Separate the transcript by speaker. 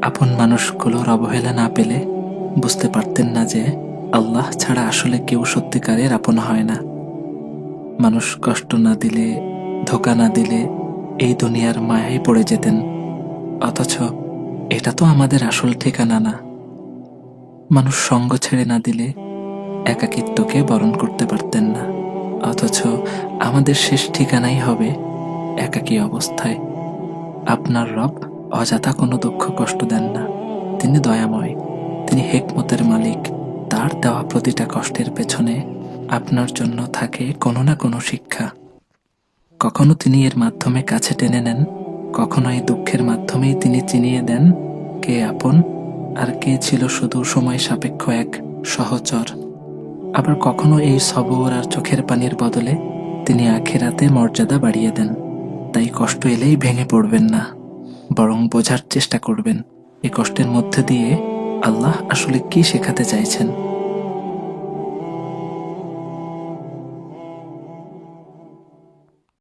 Speaker 1: আপন মানুষগুলোর অবহেলা না পেলে বুঝতে পারতেন না যে আল্লাহ ছাড়া আসলে কেউ সত্যিকারের আপন হয় না। মানুষ কষ্ট না দিলে, ধোঁকা না দিলে এই দুনিয়ার মায়ায় পড়ে যেতেন। অথচ এটা তো আমাদের আসল ঠিকানা না। মানুষ সঙ্গ ছেড়ে না দিলে একাকিত্বকে বরণ করতে পারতেন না। অথচ আমাদের শেষ ঠিকানাই হবে একাকী অবস্থায়। আপনার রব অযথা কোনো দুঃখ কষ্ট দেন না। তিনি দয়াময়, তিনি হিকমতের মালিক। তার দেওয়া প্রতিটা কষ্টের পেছনে আপনার জন্য থাকে কোনো না কোনো শিক্ষা। কখনো তিনি এর মাধ্যমে কাছে টেনে নেন, কখনো এই দুঃখের মাধ্যমেই তিনি চিনিয়ে দেন কে আপন আর কে ছিল শুধু সময় সাপেক্ষ এক সহচর। আবার কখনো এই সবর আর চোখের পানির বদলে তিনি আখিরাতে মর্যাদা বাড়িয়ে দেন। তাই কষ্ট এলেই ভেঙে পড়বেন না, বরং বোঝার চেষ্টা করবেন এই কষ্টের মধ্যে দিয়ে আল্লাহ আসলে কি শেখাতে চাইছেন।